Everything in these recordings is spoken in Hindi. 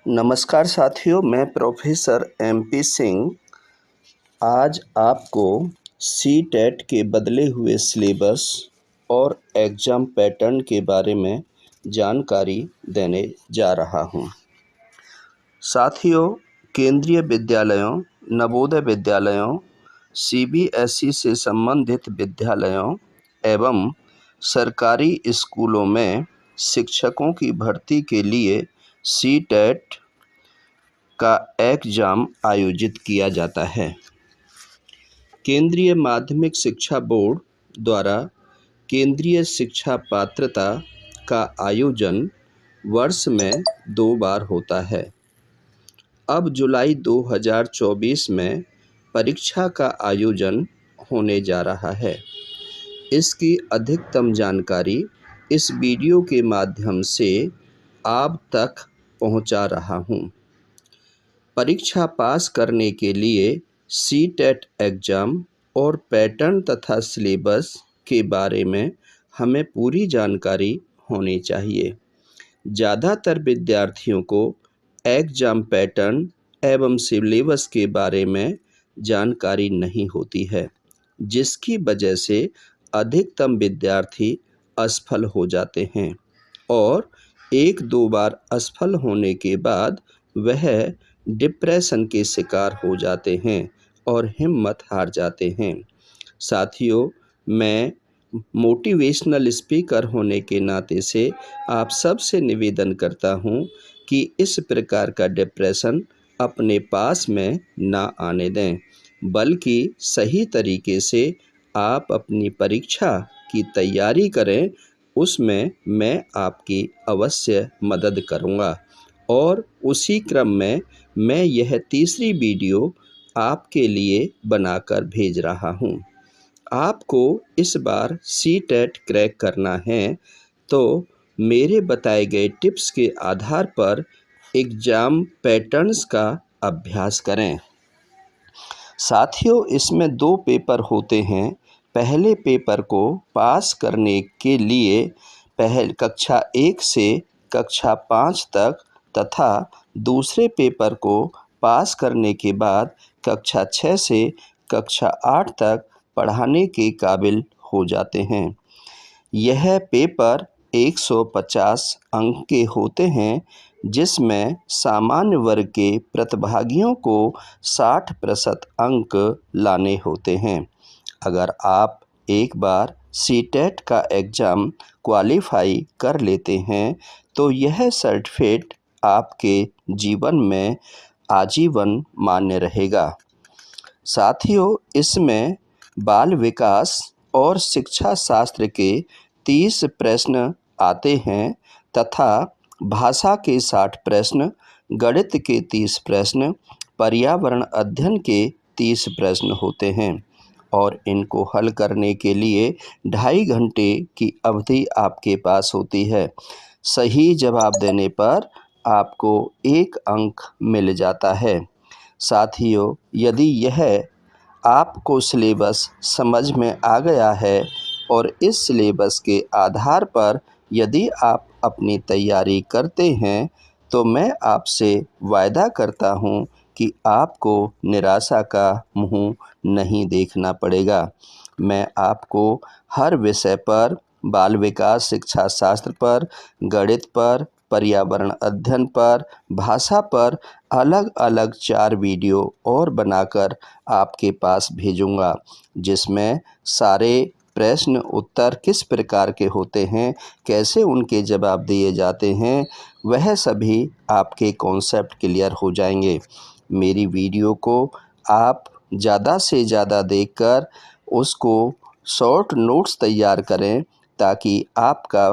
नमस्कार साथियों, मैं प्रोफेसर MP सिंह आज आपको CTET के बदले हुए सिलेबस और एग्ज़ाम पैटर्न के बारे में जानकारी देने जा रहा हूं। साथियों, केंद्रीय विद्यालयों, नवोदय विद्यालयों, CBSE से संबंधित विद्यालयों एवं सरकारी स्कूलों में शिक्षकों की भर्ती के लिए CTET का एग्ज़ाम आयोजित किया जाता है। केंद्रीय माध्यमिक शिक्षा बोर्ड द्वारा केंद्रीय शिक्षा पात्रता का आयोजन वर्ष में 2 बार होता है। अब जुलाई 2024 में परीक्षा का आयोजन होने जा रहा है। इसकी अधिकतम जानकारी इस वीडियो के माध्यम से आप तक पहुंचा रहा हूं। परीक्षा पास करने के लिए CTET एग्ज़ाम और पैटर्न तथा सिलेबस के बारे में हमें पूरी जानकारी होनी चाहिए। ज़्यादातर विद्यार्थियों को एग्ज़ाम पैटर्न एवं सिलेबस के बारे में जानकारी नहीं होती है, जिसकी वजह से अधिकतम विद्यार्थी असफल हो जाते हैं और 1-2 बार असफल होने के बाद वह डिप्रेशन के शिकार हो जाते हैं और हिम्मत हार जाते हैं। साथियों, मैं मोटिवेशनल स्पीकर होने के नाते से आप सबसे निवेदन करता हूं कि इस प्रकार का डिप्रेशन अपने पास में ना आने दें, बल्कि सही तरीके से आप अपनी परीक्षा की तैयारी करें। उसमें मैं आपकी अवश्य मदद करूंगा और उसी क्रम में मैं यह तीसरी वीडियो आपके लिए बनाकर भेज रहा हूं। आपको इस बार CTET क्रैक करना है तो मेरे बताए गए टिप्स के आधार पर एग्ज़ाम पैटर्न्स का अभ्यास करें। साथियों, इसमें 2 पेपर होते हैं। पहले पेपर को पास करने के लिए कक्षा 1 से कक्षा 5 तक तथा दूसरे पेपर को पास करने के बाद कक्षा 6 से कक्षा 8 तक पढ़ाने के काबिल हो जाते हैं। यह पेपर 150 अंक के होते हैं, जिसमें सामान्य वर्ग के प्रतिभागियों को 60% अंक लाने होते हैं। अगर आप एक बार CTET का एग्ज़ाम क्वालिफाई कर लेते हैं तो यह सर्टिफिकेट आपके जीवन में आजीवन मान्य रहेगा। साथियों, इसमें बाल विकास और शिक्षा शास्त्र के 30 प्रश्न आते हैं तथा भाषा के 60 प्रश्न, गणित के 30 प्रश्न, पर्यावरण अध्ययन के 30 प्रश्न होते हैं और इनको हल करने के लिए 2.5 घंटे की अवधि आपके पास होती है। सही जवाब देने पर आपको 1 अंक मिल जाता है। साथियों, यदि यह आपको सिलेबस समझ में आ गया है और इस सिलेबस के आधार पर यदि आप अपनी तैयारी करते हैं तो मैं आपसे वायदा करता हूं कि आपको निराशा का मुंह नहीं देखना पड़ेगा। मैं आपको हर विषय पर, बाल विकास शिक्षा शास्त्र पर, गणित पर, पर्यावरण अध्ययन पर, भाषा पर अलग-अलग 4 वीडियो और बनाकर आपके पास भेजूंगा, जिसमें सारे प्रश्न उत्तर किस प्रकार के होते हैं, कैसे उनके जवाब दिए जाते हैं, वह सभी आपके कॉन्सेप्ट क्लियर हो जाएंगे। मेरी वीडियो को आप ज़्यादा से ज़्यादा देखकर उसको शॉर्ट नोट्स तैयार करें ताकि आपका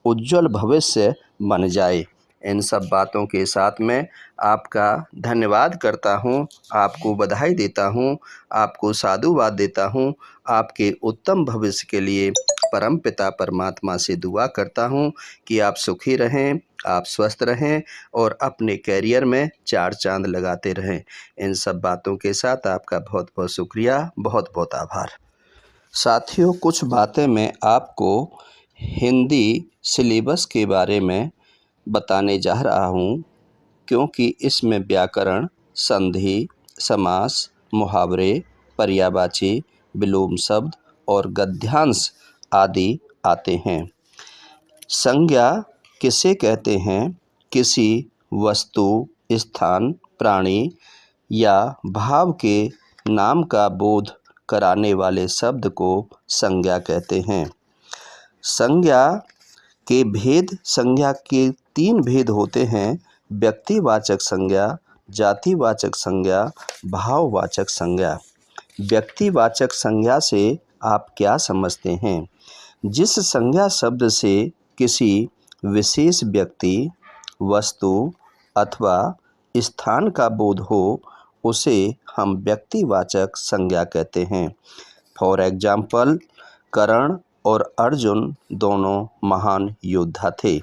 उज्जवल भविष्य बन जाए। इन सब बातों के साथ में आपका धन्यवाद करता हूं, आपको बधाई देता हूं, आपको साधुवाद देता हूं। आपके उत्तम भविष्य के लिए परमपिता परमात्मा से दुआ करता हूं कि आप सुखी रहें, आप स्वस्थ रहें और अपने करियर में 4 चांद लगाते रहें। इन सब बातों के साथ आपका बहुत-बहुत शुक्रिया, बहुत-बहुत आभार। साथियों, कुछ बातें मैं आपको हिंदी सिलेबस के बारे में बताने जा रहा हूँ। क्योंकि इसमें व्याकरण, संधि, समास, मुहावरे, पर्यायवाची, विलोम शब्द और गद्यांश आदि आते हैं। संज्ञा किसे कहते हैं? किसी वस्तु, स्थान, प्राणी या भाव के नाम का बोध कराने वाले शब्द को संज्ञा कहते हैं। संज्ञा के 3 भेद होते हैं: व्यक्तिवाचक संज्ञा, जातिवाचक संज्ञा, भाववाचक संज्ञा। व्यक्तिवाचक संज्ञा से आप क्या समझते हैं? जिस संज्ञा शब्द से किसी विशेष व्यक्ति, वस्तु अथवा स्थान का बोध हो उसे हम व्यक्तिवाचक संज्ञा कहते हैं। फॉर एग्जाम्पल, कर्ण और अर्जुन दोनों महान योद्धा थे।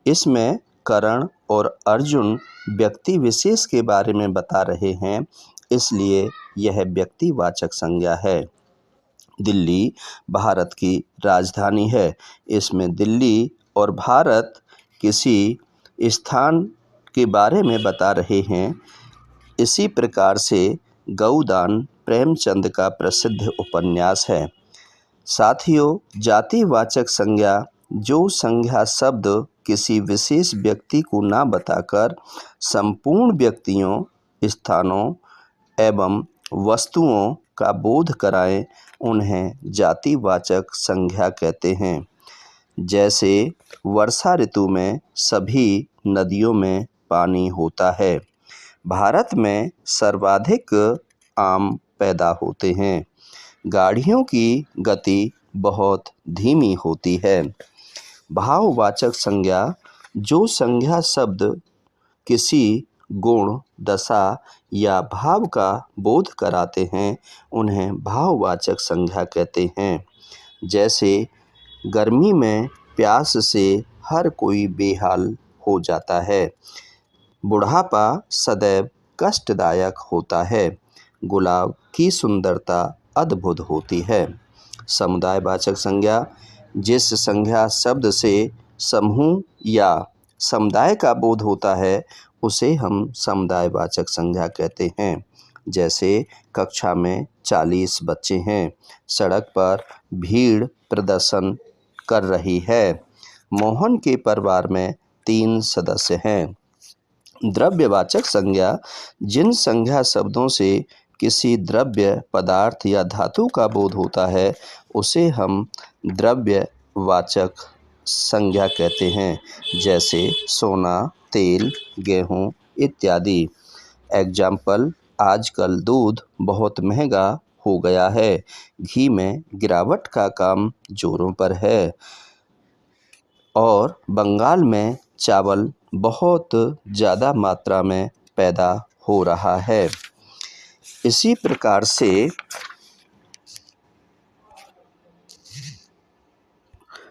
इसमें कर्ण और अर्जुन व्यक्ति विशेष के बारे में बता रहे हैं, इसलिए यह व्यक्तिवाचक संज्ञा है। दिल्ली भारत की राजधानी है। इसमें दिल्ली और भारत किसी स्थान के बारे में बता रहे हैं। इसी प्रकार से गौदान प्रेमचंद का प्रसिद्ध उपन्यास है। साथियों, जातिवाचक संज्ञा जो संज्ञा शब्द किसी विशेष व्यक्ति को ना बताकर संपूर्ण व्यक्तियों, स्थानों एवं वस्तुओं का बोध कराएं, उन्हें जातिवाचक संज्ञा कहते हैं। जैसे वर्षा ऋतु में सभी नदियों में पानी होता है। भारत में सर्वाधिक आम पैदा होते हैं। गाड़ियों की गति बहुत धीमी होती है। भाववाचक संज्ञा जो संज्ञा शब्द किसी गुण, दशा या भाव का बोध कराते हैं, उन्हें भाववाचक संज्ञा कहते हैं। जैसे गर्मी में प्यास से हर कोई बेहाल हो जाता है। बुढ़ापा सदैव कष्टदायक होता है। गुलाब की सुंदरता अद्भुत होती है। समुदायवाचक संज्ञा जिस संज्ञा शब्द से समूह या समुदाय का बोध होता है, उसे हम समुदायवाचक संज्ञा कहते हैं। जैसे कक्षा में 40 बच्चे हैं। सड़क पर भीड़ प्रदर्शन कर रही है। मोहन के परिवार में 3 सदस्य हैं। द्रव्यवाचक संज्ञा जिन संज्ञा शब्दों से किसी द्रव्य, पदार्थ या धातु का बोध होता है, उसे हम द्रव्यवाचक संज्ञा कहते हैं। जैसे सोना, तेल, गेहूँ इत्यादि। एग्जाम्पल, आजकल दूध बहुत महंगा हो गया है। घी में गिरावट का काम जोरों पर है। और बंगाल में चावल बहुत ज़्यादा मात्रा में पैदा हो रहा है। इसी प्रकार से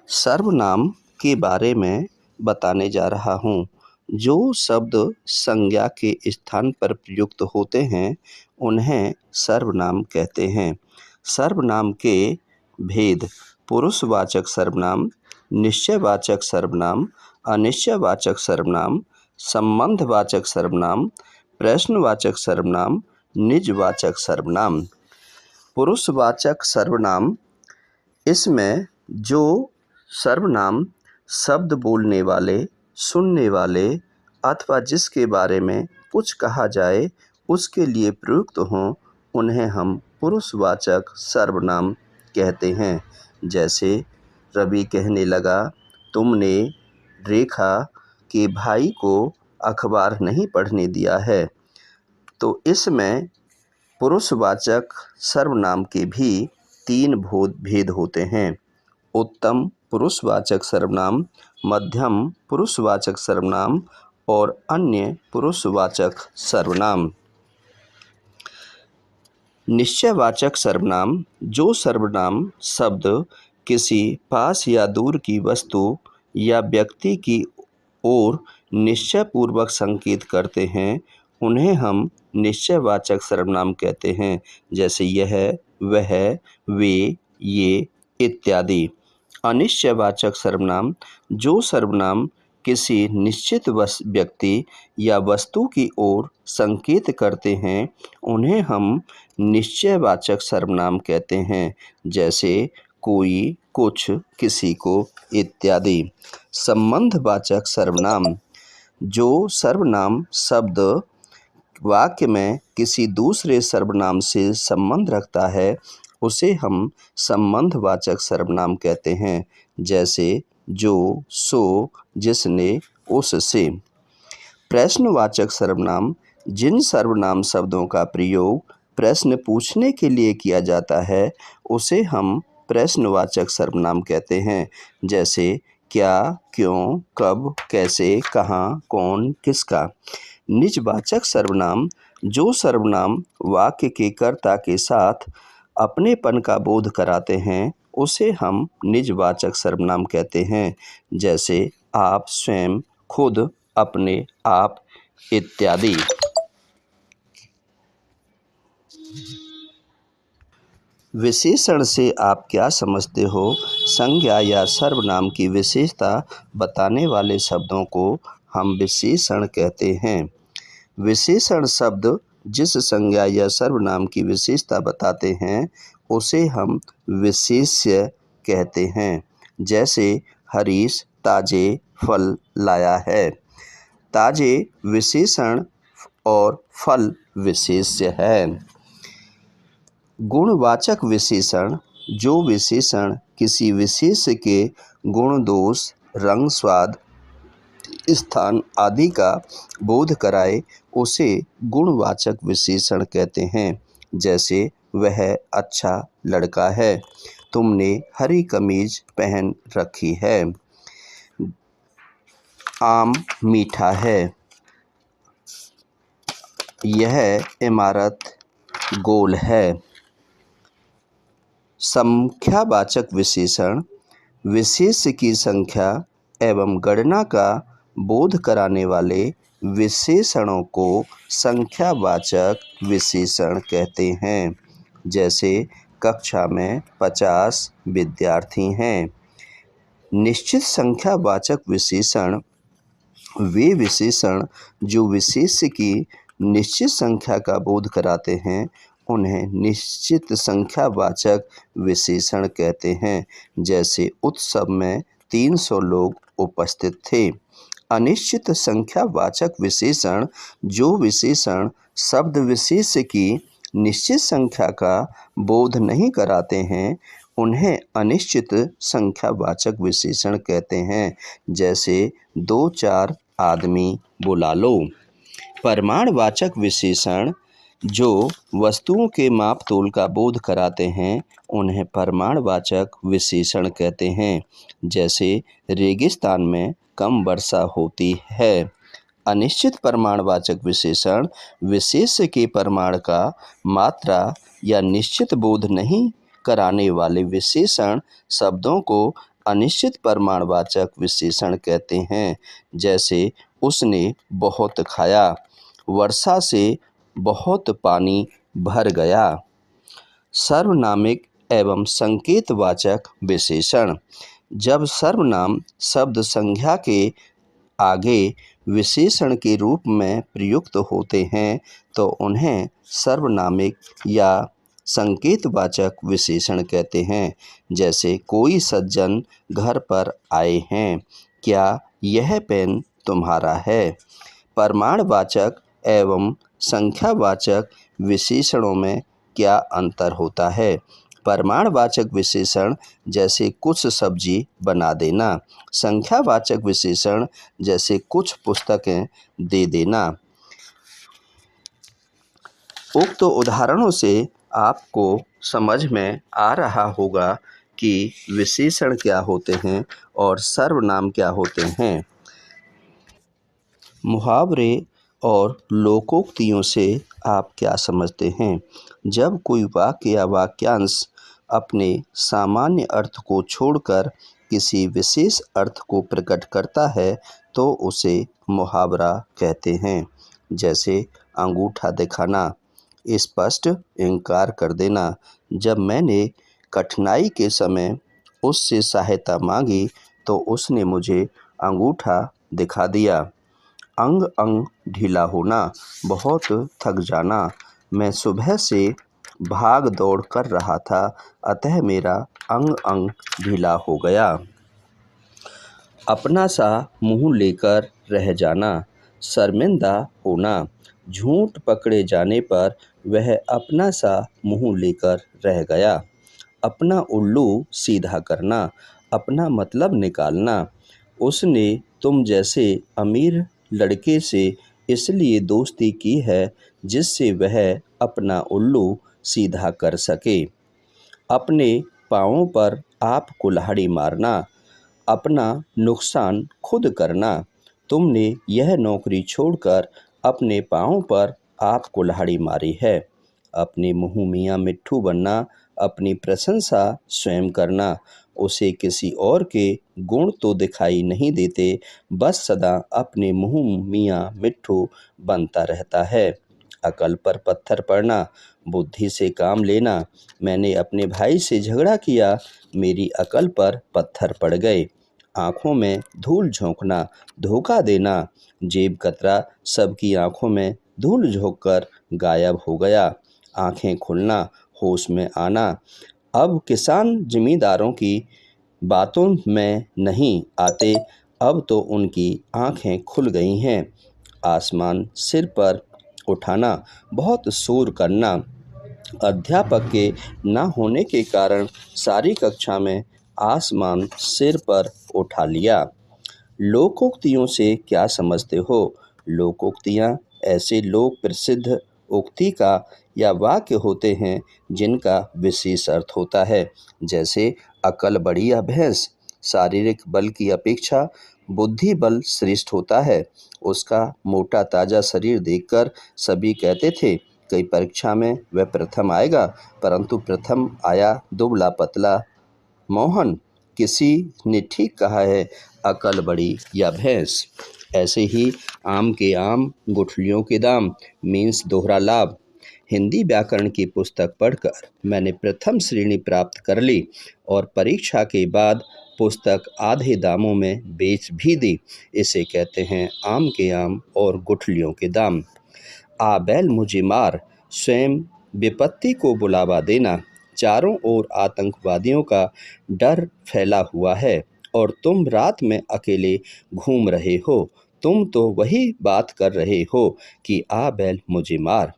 सर्वनाम के बारे में बताने जा रहा हूँ। जो शब्द संज्ञा के स्थान पर प्रयुक्त होते हैं, उन्हें सर्वनाम कहते हैं। सर्वनाम के भेद: पुरुषवाचक सर्वनाम, निश्चयवाचक सर्वनाम, अनिश्चयवाचक सर्वनाम, संबंधवाचक सर्वनाम, प्रश्नवाचक सर्वनाम, निजवाचक सर्वनाम। पुरुषवाचक सर्वनाम, इसमें जो सर्वनाम शब्द बोलने वाले, सुनने वाले अथवा जिसके बारे में कुछ कहा जाए उसके लिए प्रयुक्त हों, उन्हें हम पुरुषवाचक सर्वनाम कहते हैं। जैसे रवि कहने लगा, तुमने रेखा के भाई को अखबार नहीं पढ़ने दिया है। तो इसमें पुरुषवाचक सर्वनाम के भी 3 भेद होते हैं: उत्तम पुरुषवाचक सर्वनाम, मध्यम पुरुषवाचक सर्वनाम और अन्य पुरुषवाचक सर्वनाम। निश्चयवाचक सर्वनाम जो सर्वनाम शब्द किसी पास या दूर की वस्तु या व्यक्ति की ओर निश्चयपूर्वक संकेत करते हैं, उन्हें हम निश्चयवाचक सर्वनाम कहते हैं। जैसे यह, वह, वे, ये इत्यादि। अनिश्चयवाचक सर्वनाम जो सर्वनाम किसी निश्चित व्यक्ति या वस्तु की ओर संकेत करते हैं उन्हें हम निश्चयवाचक सर्वनाम कहते हैं, जैसे कोई, कुछ, किसी को इत्यादि। संबंधवाचक सर्वनाम: जो सर्वनाम शब्द वाक्य में किसी दूसरे सर्वनाम से संबंध रखता है उसे हम संबंधवाचक सर्वनाम कहते हैं, जैसे जो, सो, जिसने, उससे। प्रश्नवाचक सर्वनाम: जिन सर्वनाम शब्दों का प्रयोग प्रश्न पूछने के लिए किया जाता है उसे हम प्रश्नवाचक सर्वनाम कहते हैं, जैसे क्या, क्यों, कब, कैसे, कहाँ, कौन, किसका। निजवाचक सर्वनाम: जो सर्वनाम वाक्य के कर्ता के साथ अपनेपन का बोध कराते हैं उसे हम निजवाचक सर्वनाम कहते हैं, जैसे आप, स्वयं, खुद, अपने, आप इत्यादि। विशेषण से आप क्या समझते हो? संज्ञा या सर्वनाम की विशेषता बताने वाले शब्दों को हम विशेषण कहते हैं। विशेषण शब्द जिस संज्ञा या सर्वनाम की विशेषता बताते हैं उसे हम विशेष्य कहते हैं, जैसे हरीश ताजे फल लाया है। ताजे विशेषण और फल विशेष्य है। गुणवाचक विशेषण: जो विशेषण किसी विशेष के गुण, दोष, रंग, स्वाद, स्थान आदि का बोध कराए उसे गुणवाचक विशेषण कहते हैं, जैसे वह अच्छा लड़का है, तुमने हरी कमीज पहन रखी है, आम मीठा है, यह इमारत गोल है। संख्यावाचक विशेषण: विशेष की संख्या एवं गणना का बोध कराने वाले विशेषणों को संख्यावाचक विशेषण कहते हैं, जैसे कक्षा में 50 विद्यार्थी हैं। निश्चित संख्यावाचक विशेषण: वे विशेषण जो विशेष की निश्चित संख्या का बोध कराते हैं उन्हें निश्चित संख्यावाचक विशेषण कहते हैं, जैसे उत्सव में 300 लोग उपस्थित थे। अनिश्चित संख्यावाचक विशेषण: जो विशेषण शब्द विशेष की निश्चित संख्या का बोध नहीं कराते हैं उन्हें अनिश्चित संख्यावाचक विशेषण कहते हैं, जैसे 2-4 आदमी बुला लो। परिमाणवाचक विशेषण: जो वस्तुओं के माप तोल का बोध कराते हैं उन्हें परिमाणवाचक विशेषण कहते हैं, जैसे रेगिस्तान में कम वर्षा होती है। अनिश्चित परिमाणवाचक विशेषण: विशेष के परिमाण का मात्रा या निश्चित बोध नहीं कराने वाले विशेषण शब्दों को अनिश्चित परिमाणवाचक विशेषण कहते हैं, जैसे उसने बहुत खाया, वर्षा से बहुत पानी भर गया। सर्वनामिक एवं संकेतवाचक विशेषण: जब सर्वनाम शब्द संज्ञा के आगे विशेषण के रूप में प्रयुक्त होते हैं तो उन्हें सर्वनामिक या संकेतवाचक विशेषण कहते हैं, जैसे कोई सज्जन घर पर आए हैं, क्या यह पेन तुम्हारा है। परिमाणवाचक एवं संख्यावाचक विशेषणों में क्या अंतर होता है? परिमाणवाचक विशेषण जैसे कुछ सब्जी बना देना, संख्यावाचक विशेषण जैसे कुछ पुस्तकें दे देना। उक्त उदाहरणों से आपको समझ में आ रहा होगा कि विशेषण क्या होते हैं और सर्वनाम क्या होते हैं। मुहावरे और लोकोक्तियों से आप क्या समझते हैं? जब कोई वाक्य या वाक्यांश अपने सामान्य अर्थ को छोड़कर किसी विशेष अर्थ को प्रकट करता है तो उसे मुहावरा कहते हैं, जैसे अंगूठा दिखाना, स्पष्ट इनकार कर देना। जब मैंने कठिनाई के समय उससे सहायता मांगी तो उसने मुझे अंगूठा दिखा दिया। अंग अंग ढीला होना, बहुत थक जाना। मैं सुबह से भाग दौड़ कर रहा था, अतः मेरा अंग अंग ढीला हो गया। अपना सा मुंह लेकर रह जाना, शर्मिंदा होना। झूठ पकड़े जाने पर वह अपना सा मुंह लेकर रह गया। अपना उल्लू सीधा करना, अपना मतलब निकालना। उसने तुम जैसे अमीर लड़के से इसलिए दोस्ती की है जिससे वह अपना उल्लू सीधा कर सके। अपने पाँवों पर आप कुल्हाड़ी मारना, अपना नुकसान खुद करना। तुमने यह नौकरी छोड़कर अपने पाँव पर आप कुल्हाड़ी मारी है। अपने मुँह मियाँ मिट्ठू बनना, अपनी प्रशंसा स्वयं करना। उसे किसी और के गुण तो दिखाई नहीं देते, बस सदा अपने मुँह मियाँ मिट्ठू बनता रहता है। अकल पर पत्थर पड़ना, बुद्धि से काम लेना। मैंने अपने भाई से झगड़ा किया, मेरी अकल पर पत्थर पड़ गए। आँखों में धूल झोंकना, धोखा देना। जेब कतरा सबकी आँखों में धूल झोंककर गायब हो गया। आँखें खुलना, होश में आना। अब किसान जमींदारों की बातों में नहीं आते, अब तो उनकी आँखें खुल गई हैं। आसमान सिर पर उठाना, बहुत शोर करना। अध्यापक के न होने के कारण सारी कक्षा में आसमान सिर पर उठा लिया। लोकोक्तियों से क्या समझते हो? लोकोक्तियाँ ऐसे लोक प्रसिद्ध उक्ति का या वाक्य होते हैं जिनका विशेष अर्थ होता है। जैसे अकल बड़ी या भैंस, शारीरिक बल की अपेक्षा बुद्धि बल श्रेष्ठ होता है। उसका मोटा ताजा शरीर देखकर सभी कहते थे कई परीक्षा में वह प्रथम आएगा, परंतु प्रथम आया दुबला पतला मोहन। किसी ने ठीक कहा है, अकल बड़ी या भैंस। ऐसे ही आम के आम, गुठलियों के दाम, मीन्स दोहरा लाभ। हिंदी व्याकरण की पुस्तक पढ़कर मैंने प्रथम श्रेणी प्राप्त कर ली और परीक्षा के बाद पुस्तक आधे दामों में बेच भी दी। इसे कहते हैं आम के आम और गुठलियों के दाम। आ बैल मुझे मार, स्वयं विपत्ति को बुलावा देना। चारों ओर आतंकवादियों का डर फैला हुआ है और तुम रात में अकेले घूम रहे हो। तुम तो वही बात कर रहे हो कि आ बैल मुझे मार।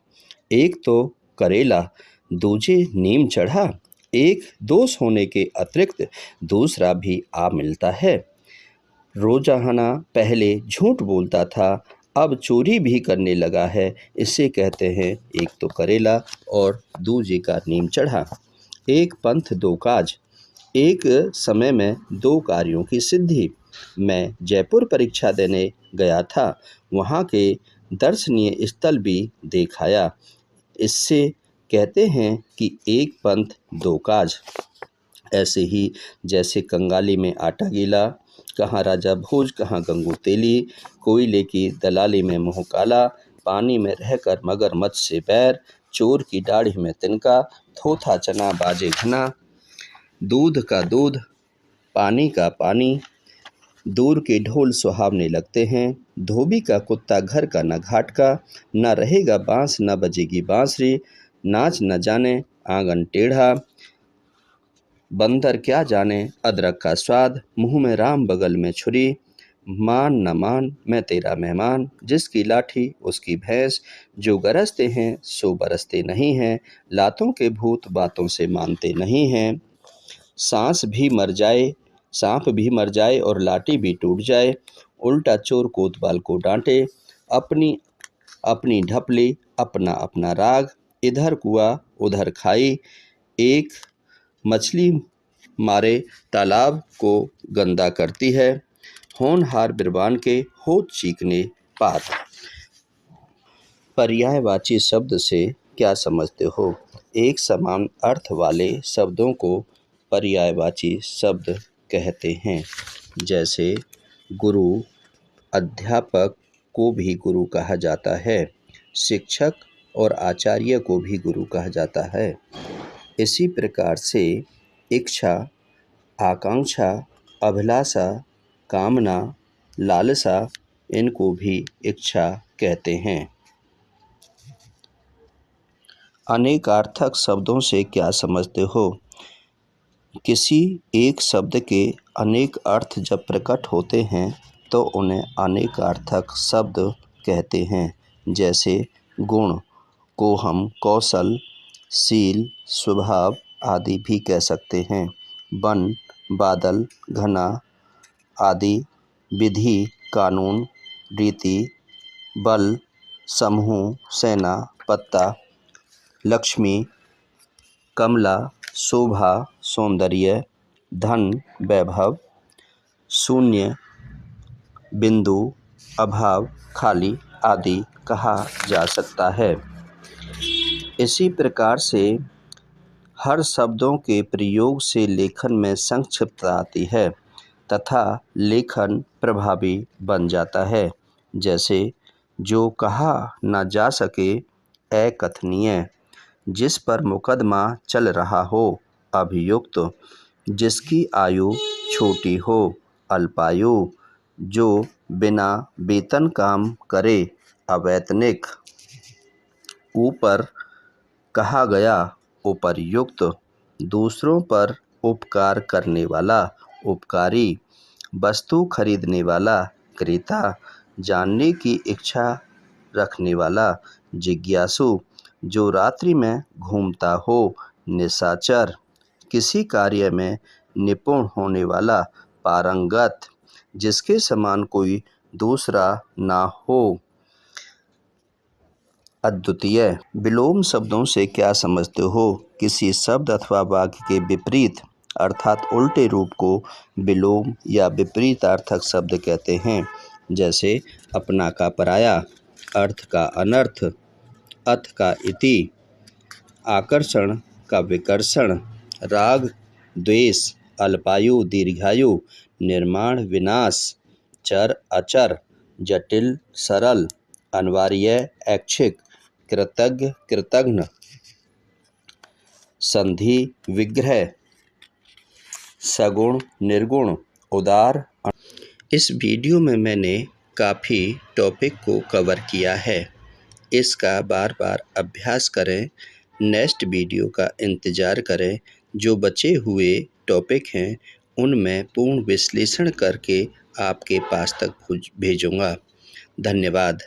एक तो करेला, दूजे नीम चढ़ा। एक दोष होने के अतिरिक्त दूसरा भी आ मिलता है। रोजाना पहले झूठ बोलता था, अब चोरी भी करने लगा है। इसे कहते हैं एक तो करेला और दूजे का नीम चढ़ा। एक पंथ दो काज, एक समय में दो कार्यों की सिद्धि। मैं जयपुर परीक्षा देने गया था, वहाँ के दर्शनीय स्थल भी देखाया। इससे कहते हैं कि एक पंथ दो काज। ऐसे ही जैसे कंगाली में आटा गीला, कहाँ राजा भोज कहाँ गंगू तेली, कोयले की दलाली में मुँह काला, पानी में रहकर मगरमच्छ से बैर, चोर की दाढ़ी में तिनका, थोथा चना बाजे घना। दूध का दूध, पानी का पानी, दूर के ढोल सुहावने लगते हैं। धोबी का कुत्ता घर का न घाट का, न रहेगा बांस न बजेगी बांसुरी। नाच न जाने आंगन टेढ़ा, बंदर क्या जाने अदरक का स्वाद। मुंह में राम बगल में छुरी, मान न मान मैं तेरा मेहमान। जिसकी लाठी उसकी भैंस, जो गरजते हैं सो बरसते नहीं हैं। लातों के भूत बातों से मानते नहीं हैं। सांप भी मर जाए और लाठी भी टूट जाए। उल्टा चोर कोतवाल को डांटे, अपनी अपनी ढपली अपना अपना राग। इधर कुआं उधर खाई, एक मछली मारे तालाब को गंदा करती है। होनहार बिरबान के होठ चीकने पात। पर्यायवाची शब्द से क्या समझते हो? एक समान अर्थ वाले शब्दों को पर्यायवाची शब्द कहते हैं। जैसे गुरु, अध्यापक को भी गुरु कहा जाता है। शिक्षक और आचार्य को भी गुरु कहा जाता है। इसी प्रकार से इच्छा, आकांक्षा, अभिलाषा, कामना, लालसा, इनको भी इच्छा कहते हैं। अनेकार्थक शब्दों से क्या समझते हो? किसी एक शब्द के अनेक अर्थ जब प्रकट होते हैं तो उन्हें अनेकार्थक शब्द कहते हैं। जैसे गुण को हम कौशल, शील, स्वभाव आदि भी कह सकते हैं। वन, बादल, घना आदि, विधि, कानून, रीति, बल, समूह, सेना, पत्ता, लक्ष्मी, कमला, शोभा, सौंदर्य, धन, वैभव, शून्य, बिंदु, अभाव, खाली आदि कहा जा सकता है। इसी प्रकार से हर शब्दों के प्रयोग से लेखन में संक्षिप्तता आती है तथा लेखन प्रभावी बन जाता है। जैसे जो कहा न जा सके अकथनीय, जिस पर मुकदमा चल रहा हो अभियुक्त, जिसकी आयु छोटी हो अल्पायु, जो बिना वेतन काम करे अवैतनिक, ऊपर कहा गया उपर्युक्त, दूसरों पर उपकार करने वाला उपकारी, वस्तु खरीदने वाला क्रेता, जानने की इच्छा रखने वाला जिज्ञासु, जो रात्रि में घूमता हो निशाचर, किसी कार्य में निपुण होने वाला पारंगत, जिसके समान कोई दूसरा ना हो अद्वितीय। विलोम शब्दों से क्या समझते हो? किसी शब्द अथवा वाक्य के विपरीत अर्थात उल्टे रूप को विलोम या विपरीतार्थक शब्द कहते हैं। जैसे अपना का पराया, अर्थ का अनर्थ, अथ का इति, आकर्षण का विकर्षण, राग द्वेष, अल्पायु दीर्घायु, निर्माण विनाश, चर अचर, जटिल सरल, अनिवार्य ऐच्छिक, कृतज्ञ कृतघ्न, संधि विग्रह, सगुण निर्गुण, उदार। इस वीडियो में मैंने काफ़ी टॉपिक को कवर किया है। इसका बार बार अभ्यास करें। नेक्स्ट वीडियो का इंतज़ार करें। जो बचे हुए टॉपिक हैं उनमें पूर्ण विश्लेषण करके आपके पास तक भेजूँगा। धन्यवाद।